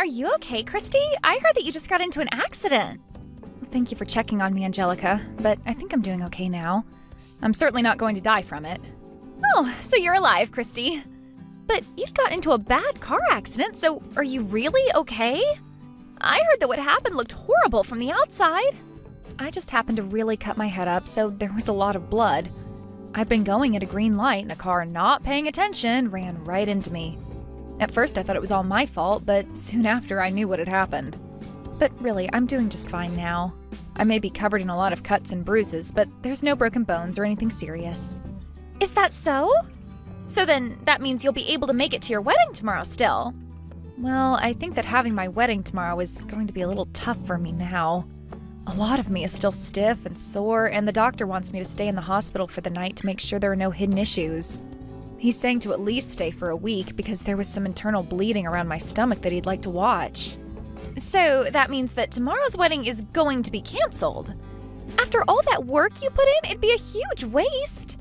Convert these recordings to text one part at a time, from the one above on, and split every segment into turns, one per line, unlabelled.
Are you okay, Christy? I heard that you just got into an accident. Thank you for checking on me, Angelica, but I think I'm doing okay now. I'm certainly not going to die from it. Oh, so you're alive, Christy. But you'd got into a bad car accident, so are you really okay? I heard that what happened looked horrible from the outside. I just happened to really cut my head up, so there was a lot of blood. I'd been going at a green light and a car not paying attention ran right into me. At first I thought it was all my fault, but soon after I knew what had happened. But really, I'm doing just fine now. I may be covered in a lot of cuts and bruises, but there's no broken bones or anything serious. Is that so? So then that means you'll be able to make it to your wedding tomorrow still. Well, I think that having my wedding tomorrow is going to be a little tough for me now. A lot of me is still stiff and sore, and the doctor wants me to stay in the hospital for the night to make sure there are no hidden issues. He's saying to at least stay for a week because there was some internal bleeding around my stomach that he'd like to watch. So that means that tomorrow's wedding is going to be canceled. After all that work you put in, it'd be a huge waste.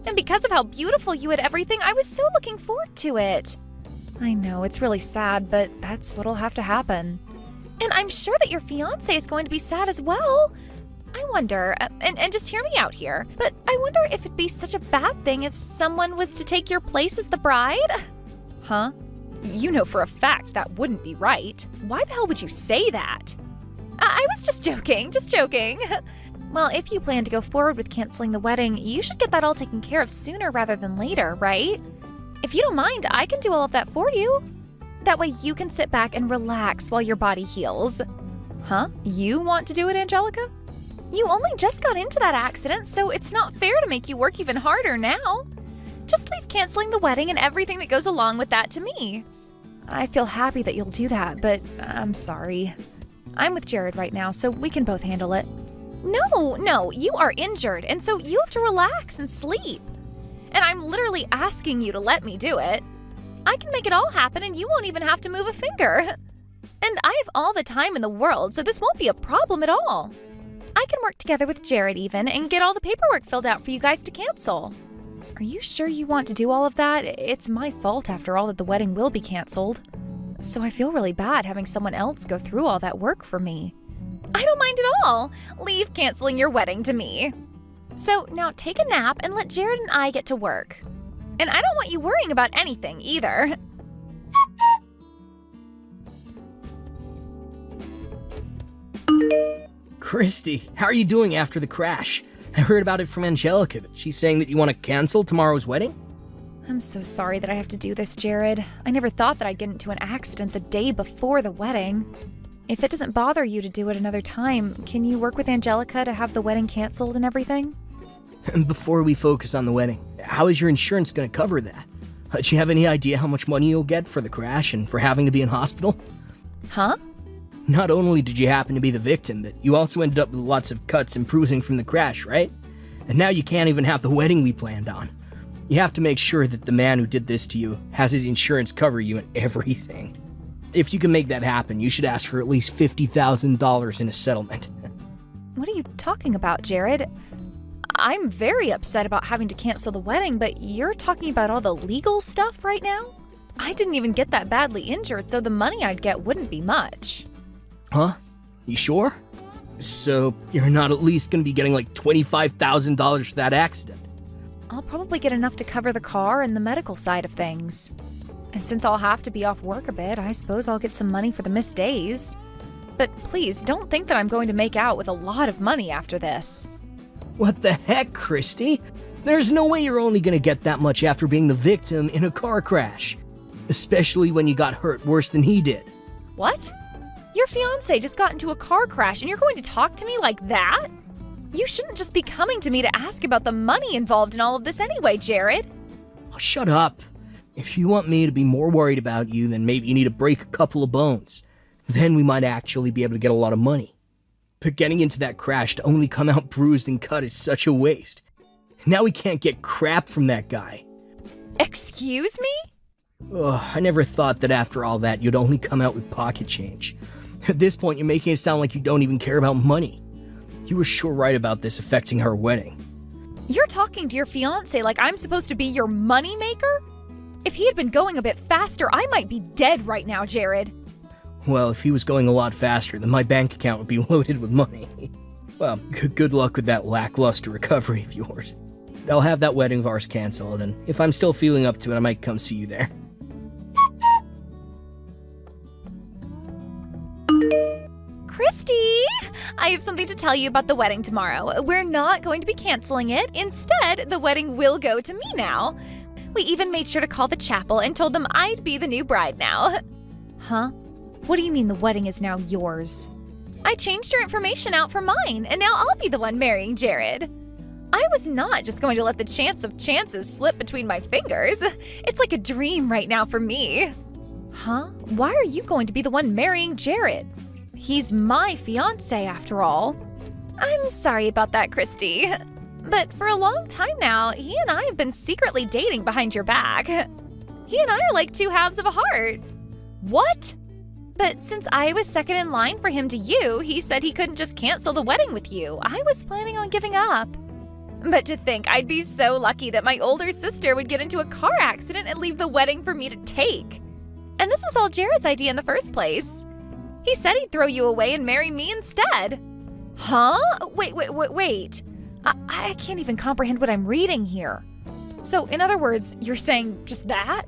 And because of how beautiful you had everything, I was so looking forward to it. I know, it's really sad, but that's what'll have to happen. And I'm sure that your fiancé is going to be sad as well. I wonder, and just hear me out here, but I wonder if it'd be such a bad thing if someone was to take your place as the bride? Huh? You know for a fact that wouldn't be right. Why the hell would you say that? I was just joking. Well, if you plan to go forward with canceling the wedding, you should get that all taken care of sooner rather than later, right? If you don't mind, I can do all of that for you. That way you can sit back and relax while your body heals. Huh? You want to do it, Angelica? You only just got into that accident, so it's not fair to make you work even harder now. Just leave canceling the wedding and everything that goes along with that to me. I feel happy that you'll do that, but I'm sorry. I'm with Jared right now, so we can both handle it. No, you are injured, and so you have to relax and sleep. And I'm literally asking you to let me do it. I can make it all happen and you won't even have to move a finger. And I have all the time in the world, so this won't be a problem at all. I can work together with Jared even and get all the paperwork filled out for you guys to cancel. Are you sure you want to do all of that? It's my fault after all that the wedding will be canceled. So I feel really bad having someone else go through all that work for me. I don't mind at all. Leave canceling your wedding to me. So now take a nap and let Jared and I get to work. And I don't want you worrying about anything either.
Christy, how are you doing after the crash? I heard about it from Angelica. She's saying that you want to cancel tomorrow's wedding?
I'm so sorry that I have to do this, Jared. I never thought that I'd get into an accident the day before the wedding. If it doesn't bother you to do it another time, can you work with Angelica to have the wedding canceled and everything?
And before we focus on the wedding, how is your insurance going to cover that? Do you have any idea how much money you'll get for the crash and for having to be in hospital?
Huh?
Not only did you happen to be the victim, but you also ended up with lots of cuts and bruising from the crash, right? And now you can't even have the wedding we planned on. You have to make sure that the man who did this to you has his insurance cover you and everything. If you can make that happen, you should ask for at least $50,000 in a settlement.
What are you talking about, Jared? I'm very upset about having to cancel the wedding, but you're talking about all the legal stuff right now? I didn't even get that badly injured, so the money I'd get wouldn't be much.
Huh? You sure? So you're not at least going to be getting like $25,000 for that accident?
I'll probably get enough to cover the car and the medical side of things. And since I'll have to be off work a bit, I suppose I'll get some money for the missed days. But please, don't think that I'm going to make out with a lot of money after this.
What the heck, Christy? There's no way you're only going to get that much after being the victim in a car crash. Especially when you got hurt worse than he did.
What? Your fiancé just got into a car crash and you're going to talk to me like that? You shouldn't just be coming to me to ask about the money involved in all of this anyway, Jared.
Oh, shut up. If you want me to be more worried about you, then maybe you need to break a couple of bones. Then we might actually be able to get a lot of money. But getting into that crash to only come out bruised and cut is such a waste. Now we can't get crap from that guy.
Excuse me?
Ugh, I never thought that after all that you'd only come out with pocket change. At this point, you're making it sound like you don't even care about money. You were sure right about this affecting our wedding.
You're talking to your fiancé like I'm supposed to be your money maker? If he had been going a bit faster, I might be dead right now, Jared.
Well, if he was going a lot faster, then my bank account would be loaded with money. Well, good luck with that lackluster recovery of yours. I'll have that wedding of ours canceled, and if I'm still feeling up to it, I might come see you there.
Christy! I have something to tell you about the wedding tomorrow. We're not going to be canceling it. Instead, the wedding will go to me now. We even made sure to call the chapel and told them I'd be the new bride now. Huh? What do you mean the wedding is now yours? I changed your information out for mine, and now I'll be the one marrying Jared. I was not just going to let the chance of chances slip between my fingers. It's like a dream right now for me. Huh? Why are you going to be the one marrying Jared? He's my fiancé after all. I'm sorry about that, Christy. But for a long time now, he and I have been secretly dating behind your back. He and I are like two halves of a heart. What? But since I was second in line for him to you, he said he couldn't just cancel the wedding with you. I was planning on giving up. But to think I'd be so lucky that my older sister would get into a car accident and leave the wedding for me to take. And this was all Jared's idea in the first place. He said he'd throw you away and marry me instead. Huh? Wait. I can't even comprehend what I'm reading here. So, in other words, you're saying just that?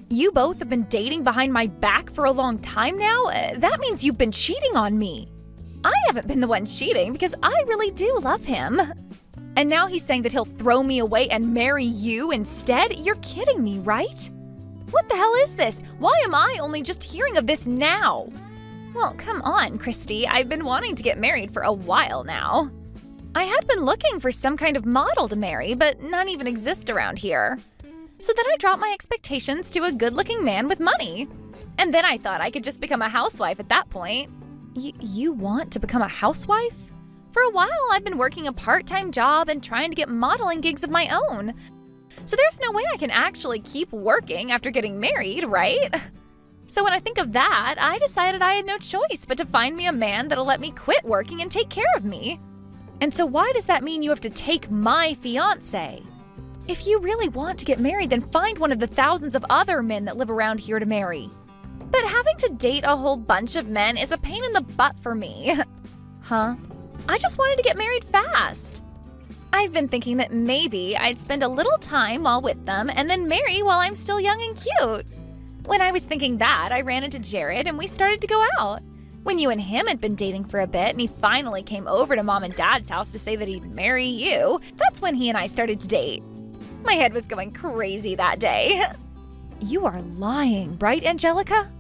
You both have been dating behind my back for a long time now? That means you've been cheating on me. I haven't been the one cheating because I really do love him. And now he's saying that he'll throw me away and marry you instead? You're kidding me, right? What the hell is this? Why am I only just hearing of this now? Well, come on, Christy. I've been wanting to get married for a while now. I had been looking for some kind of model to marry, but none even exist around here. So then I dropped my expectations to a good-looking man with money. And then I thought I could just become a housewife at that point. You want to become a housewife? For a while, I've been working a part-time job and trying to get modeling gigs of my own. So there's no way I can actually keep working after getting married, right? So when I think of that, I decided I had no choice but to find me a man that'll let me quit working and take care of me. And so why does that mean you have to take my fiancé? If you really want to get married, then find one of the thousands of other men that live around here to marry. But having to date a whole bunch of men is a pain in the butt for me. Huh? I just wanted to get married fast. I've been thinking that maybe I'd spend a little time while with them and then marry while I'm still young and cute. When I was thinking that, I ran into Jared and we started to go out. When you and him had been dating for a bit and he finally came over to Mom and Dad's house to say that he'd marry you, that's when he and I started to date. My head was going crazy that day. You are lying, right, Angelica?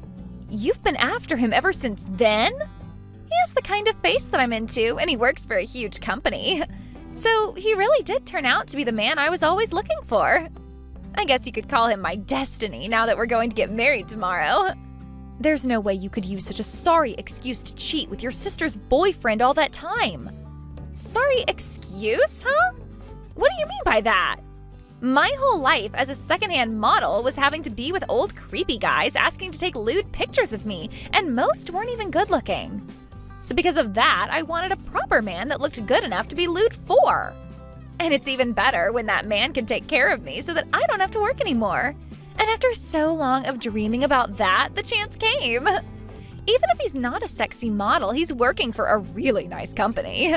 You've been after him ever since then? He has the kind of face that I'm into, and he works for a huge company. So he really did turn out to be the man I was always looking for. I guess you could call him my destiny now that we're going to get married tomorrow. There's no way you could use such a sorry excuse to cheat with your sister's boyfriend all that time. Sorry excuse, huh? What do you mean by that? My whole life as a secondhand model was having to be with old creepy guys asking to take lewd pictures of me, and most weren't even good looking. So because of that, I wanted a proper man that looked good enough to be lewd for. And it's even better when that man can take care of me so that I don't have to work anymore. And after so long of dreaming about that, the chance came. Even if he's not a sexy model, he's working for a really nice company.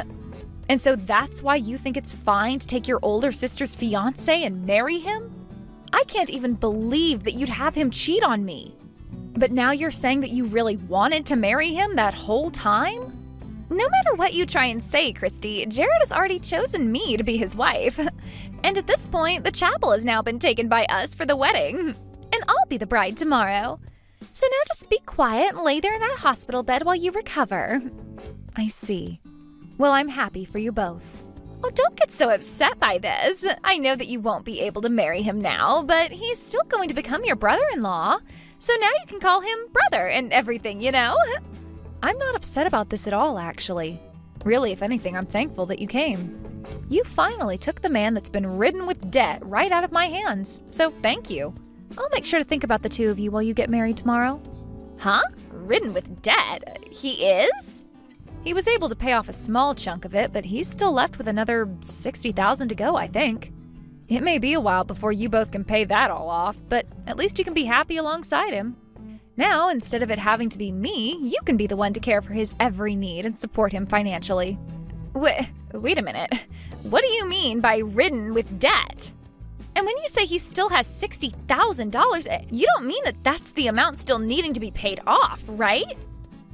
And so that's why you think it's fine to take your older sister's fiancé and marry him? I can't even believe that you'd have him cheat on me. But now you're saying that you really wanted to marry him that whole time? No matter what you try and say, Christy, Jared has already chosen me to be his wife. And at this point, the chapel has now been taken by us for the wedding. And I'll be the bride tomorrow. So now just be quiet and lay there in that hospital bed while you recover. I see. Well, I'm happy for you both. Oh, don't get so upset by this. I know that you won't be able to marry him now, but he's still going to become your brother-in-law. So now you can call him brother and everything, you know? I'm not upset about this at all, actually. Really, if anything, I'm thankful that you came. You finally took the man that's been ridden with debt right out of my hands, so thank you. I'll make sure to think about the two of you while you get married tomorrow. Huh? Ridden with debt? He is? He was able to pay off a small chunk of it, but he's still left with another $60,000 to go, I think. It may be a while before you both can pay that all off, but at least you can be happy alongside him. Now, instead of it having to be me, you can be the one to care for his every need and support him financially. Wait a minute. What do you mean by ridden with debt? And when you say he still has $60,000, you don't mean that that's the amount still needing to be paid off, right?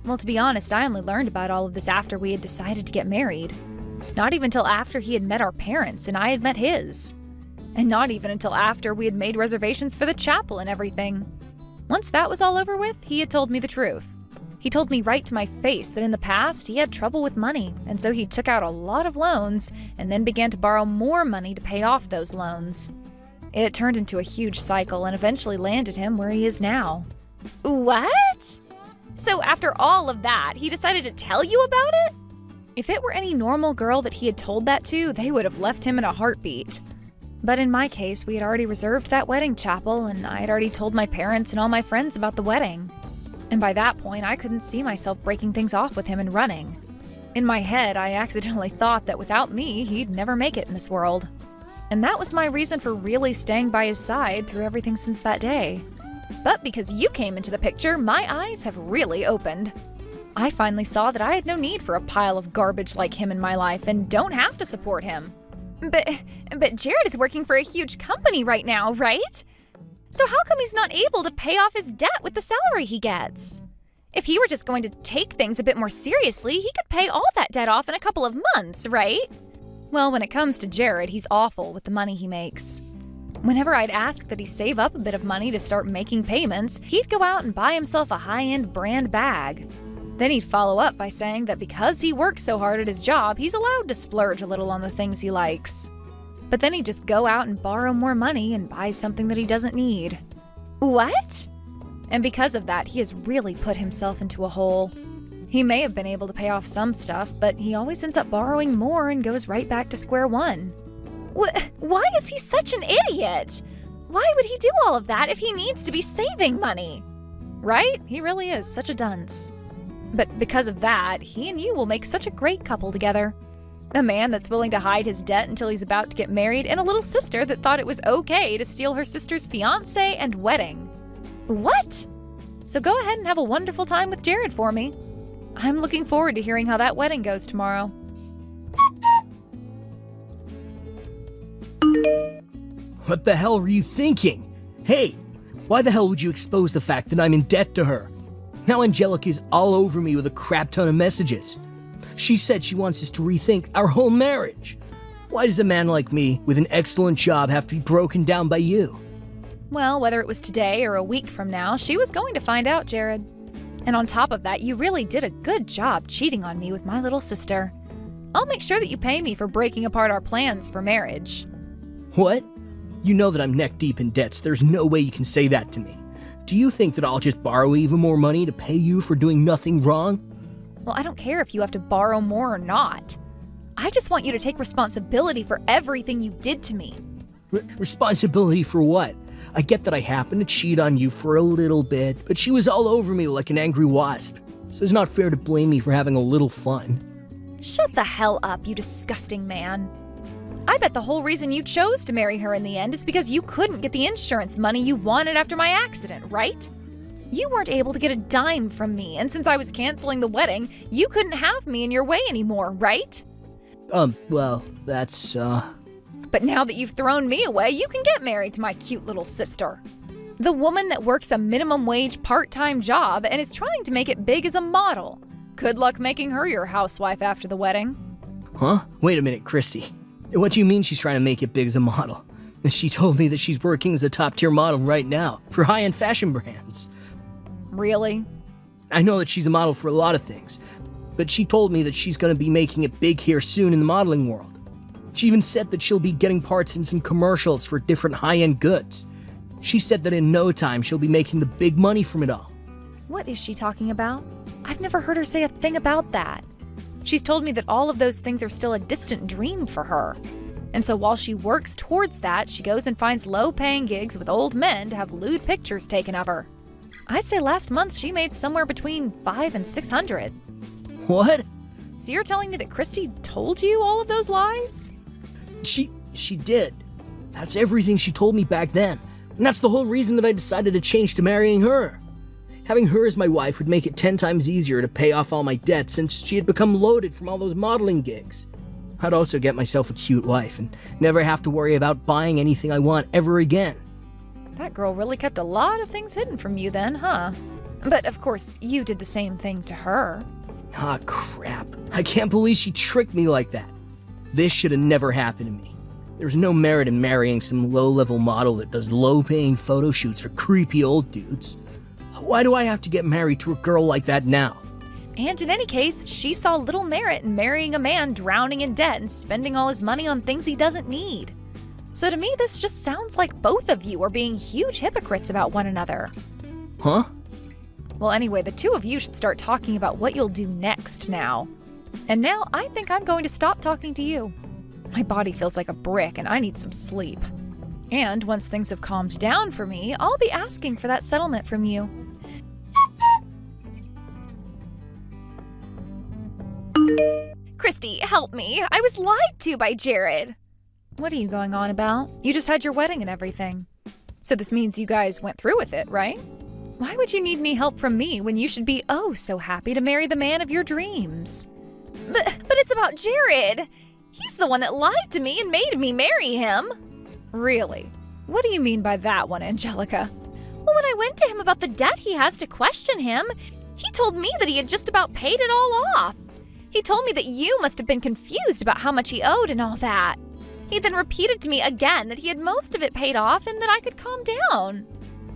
Well, to be honest, I only learned about all of this after we had decided to get married. Not even till after he had met our parents and I had met his. And not even until after we had made reservations for the chapel and everything. Once that was all over with, he had told me the truth. He told me right to my face that in the past he had trouble with money, and so he took out a lot of loans and then began to borrow more money to pay off those loans. It turned into a huge cycle and eventually landed him where he is now. What? So after all of that, he decided to tell you about it? If it were any normal girl that he had told that to, they would have left him in a heartbeat. But in my case, we had already reserved that wedding chapel, and I had already told my parents and all my friends about the wedding. And by that point, I couldn't see myself breaking things off with him and running. In my head, I accidentally thought that without me, he'd never make it in this world. And that was my reason for really staying by his side through everything since that day. But because you came into the picture, my eyes have really opened. I finally saw that I had no need for a pile of garbage like him in my life and don't have to support him. But Jared is working for a huge company right now, right? So how come he's not able to pay off his debt with the salary he gets? If he were just going to take things a bit more seriously, he could pay all that debt off in a couple of months, right? Well, when it comes to Jared, he's awful with the money he makes. Whenever I'd ask that he save up a bit of money to start making payments, he'd go out and buy himself a high-end brand bag. Then he'd follow up by saying that because he works so hard at his job, he's allowed to splurge a little on the things he likes. But then he'd just go out and borrow more money and buy something that he doesn't need. What? And because of that, he has really put himself into a hole. He may have been able to pay off some stuff, but he always ends up borrowing more and goes right back to square one. Why is he such an idiot? Why would he do all of that if he needs to be saving money? Right? He really is such a dunce. But because of that, he and you will make such a great couple together. A man that's willing to hide his debt until he's about to get married, and a little sister that thought it was okay to steal her sister's fiancé and wedding. What? So go ahead and have a wonderful time with Jared for me. I'm looking forward to hearing how that wedding goes tomorrow.
What the hell were you thinking? Hey, why the hell would you expose the fact that I'm in debt to her? Now Angelica's all over me with a crap ton of messages. She said she wants us to rethink our whole marriage. Why does a man like me, with an excellent job, have to be broken down by you?
Well, whether it was today or a week from now, she was going to find out, Jared. And on top of that, you really did a good job cheating on me with my little sister. I'll make sure that you pay me for breaking apart our plans for marriage.
What? You know that I'm neck deep in debts. There's no way you can say that to me. Do you think that I'll just borrow even more money to pay you for doing nothing wrong?
Well, I don't care if you have to borrow more or not. I just want you to take responsibility for everything you did to me.
Responsibility for what? I get that I happened to cheat on you for a little bit, but she was all over me like an angry wasp. So it's not fair to blame me for having a little fun.
Shut the hell up, you disgusting man. I bet the whole reason you chose to marry her in the end is because you couldn't get the insurance money you wanted after my accident, right? You weren't able to get a dime from me, and since I was canceling the wedding, you couldn't have me in your way anymore, right?
Well, that's,
But now that you've thrown me away, you can get married to my cute little sister. The woman that works a minimum wage part-time job and is trying to make it big as a model. Good luck making her your housewife after the wedding.
Huh? Wait a minute, Christy. What do you mean she's trying to make it big as a model? She told me that she's working as a top-tier model right now for high-end fashion brands.
Really?
I know that she's a model for a lot of things, but she told me that she's going to be making it big here soon in the modeling world. She even said that she'll be getting parts in some commercials for different high-end goods. She said that in no time she'll be making the big money from it all.
What is she talking about? I've never heard her say a thing about that. She's told me that all of those things are still a distant dream for her. And so while she works towards that, she goes and finds low-paying gigs with old men to have lewd pictures taken of her. I'd say last month she made somewhere between $500 and $600.
What?
So you're telling me that Christy told you all of those lies?
She did. That's everything she told me back then. And that's the whole reason that I decided to change to marrying her. Having her as my wife would make it 10 times easier to pay off all my debts since she had become loaded from all those modeling gigs. I'd also get myself a cute wife and never have to worry about buying anything I want ever again.
That girl really kept a lot of things hidden from you then, huh? But of course, you did the same thing to her.
Ah, crap. I can't believe she tricked me like that. This should have never happened to me. There's no merit in marrying some low-level model that does low-paying photo shoots for creepy old dudes. Why do I have to get married to a girl like that now?
And in any case, she saw little merit in marrying a man drowning in debt and spending all his money on things he doesn't need. So to me, this just sounds like both of you are being huge hypocrites about one another.
Huh?
Well, anyway, the two of you should start talking about what you'll do next now. And now I think I'm going to stop talking to you. My body feels like a brick and I need some sleep. And once things have calmed down for me, I'll be asking for that settlement from you. Christy, help me. I was lied to by Jared. What are you going on about? You just had your wedding and everything. So this means you guys went through with it, right? Why would you need any help from me when you should be oh so happy to marry the man of your dreams? But it's about Jared. He's the one that lied to me and made me marry him. Really? What do you mean by that one, Angelica? Well, when I went to him about the debt he has to question him, he told me that he had just about paid it all off. He told me that you must have been confused about how much he owed and all that. He then repeated to me again that he had most of it paid off and that I could calm down.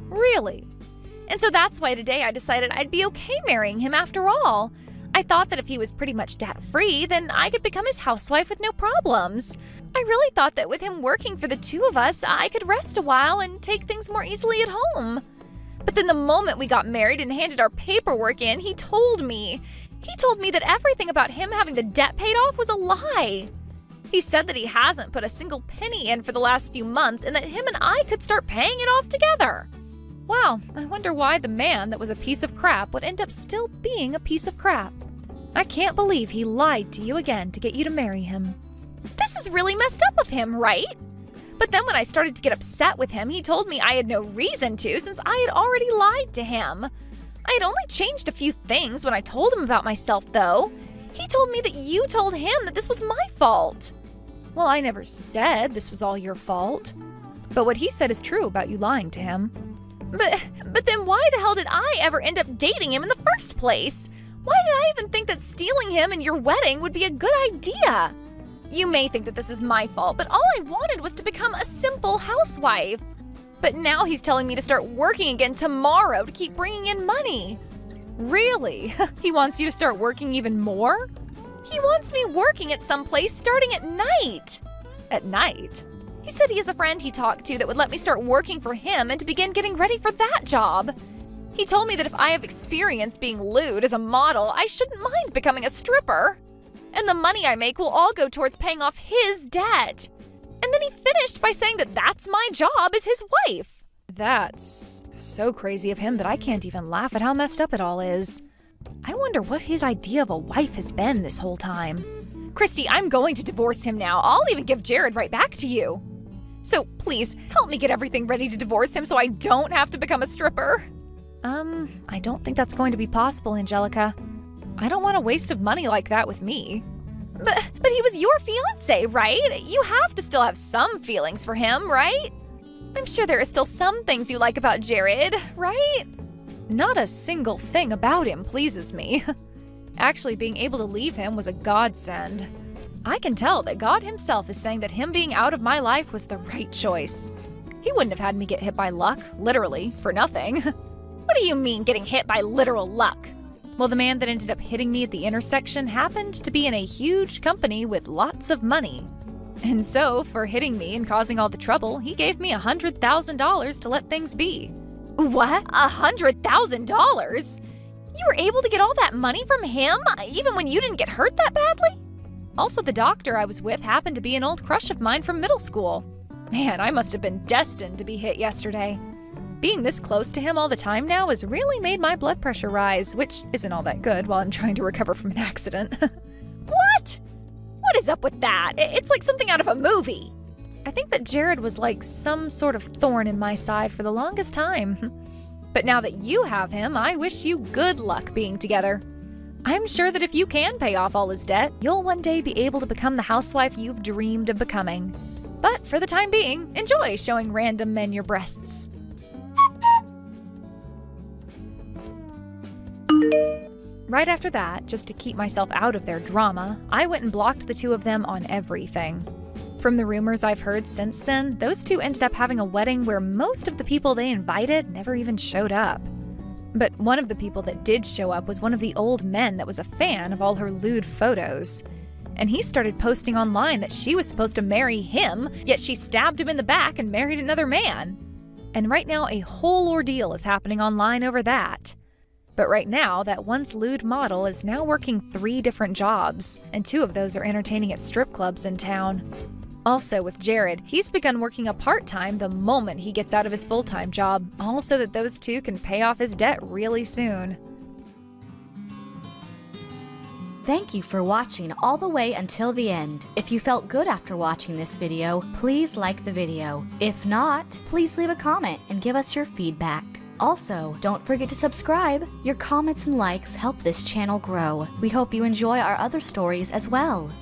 Really? And so that's why today I decided I'd be okay marrying him after all. I thought that if he was pretty much debt-free, then I could become his housewife with no problems. I really thought that with him working for the two of us, I could rest a while and take things more easily at home. But then the moment we got married and handed our paperwork in, he told me that everything about him having the debt paid off was a lie. He said that he hasn't put a single penny in for the last few months and that him and I could start paying it off together. Wow, I wonder why the man that was a piece of crap would end up still being a piece of crap. I can't believe he lied to you again to get you to marry him. This is really messed up of him, right? But then when I started to get upset with him, he told me I had no reason to since I had already lied to him. I had only changed a few things when I told him about myself, though. He told me that you told him that this was my fault. Well, I never said this was all your fault. But what he said is true about you lying to him. But then why the hell did I ever end up dating him in the first place? Why did I even think that stealing him and your wedding would be a good idea? You may think that this is my fault, but all I wanted was to become a simple housewife. But now he's telling me to start working again tomorrow to keep bringing in money. Really? He wants you to start working even more? He wants me working at some place starting at night. At night? He said he has a friend he talked to that would let me start working for him and to begin getting ready for that job. He told me that if I have experience being lewd as a model, I shouldn't mind becoming a stripper. And the money I make will all go towards paying off his debt. And then he finished by saying that that's my job as his wife. That's so crazy of him that I can't even laugh at how messed up it all is. I wonder what his idea of a wife has been this whole time. Christy, I'm going to divorce him now. I'll even give Jared right back to you. So please, help me get everything ready to divorce him so I don't have to become a stripper. I don't think that's going to be possible, Angelica. I don't want a waste of money like that with me. But he was your fiancé, right? You have to still have some feelings for him, right? I'm sure there are still some things you like about Jared, right? Not a single thing about him pleases me. Actually, being able to leave him was a godsend. I can tell that God himself is saying that him being out of my life was the right choice. He wouldn't have had me get hit by luck, literally, for nothing. What do you mean getting hit by literal luck? Well, the man that ended up hitting me at the intersection happened to be in a huge company with lots of money. And so, for hitting me and causing all the trouble, he gave me $100,000 to let things be. What? $100,000? You were able to get all that money from him, even when you didn't get hurt that badly? Also, the doctor I was with happened to be an old crush of mine from middle school. Man, I must have been destined to be hit yesterday. Being this close to him all the time now has really made my blood pressure rise, which isn't all that good while I'm trying to recover from an accident. What? What is up with that? It's like something out of a movie. I think that Jared was like some sort of thorn in my side for the longest time. But now that you have him, I wish you good luck being together. I'm sure that if you can pay off all his debt, you'll one day be able to become the housewife you've dreamed of becoming. But for the time being, enjoy showing random men your breasts. Right after that, just to keep myself out of their drama, I went and blocked the two of them on everything. From the rumors I've heard since then, those two ended up having a wedding where most of the people they invited never even showed up. But one of the people that did show up was one of the old men that was a fan of all her lewd photos. And he started posting online that she was supposed to marry him, yet she stabbed him in the back and married another man. And right now, a whole ordeal is happening online over that. But right now, that once lewd model is now working 3 different jobs, and 2 of those are entertaining at strip clubs in town. Also with Jared, he's begun working a part-time the moment he gets out of his full-time job, all so that those 2 can pay off his debt really soon.
Thank you for watching all the way until the end. If you felt good after watching this video, please like the video. If not, please leave a comment and give us your feedback. Also, don't forget to subscribe. Your comments and likes help this channel grow. We hope you enjoy our other stories as well.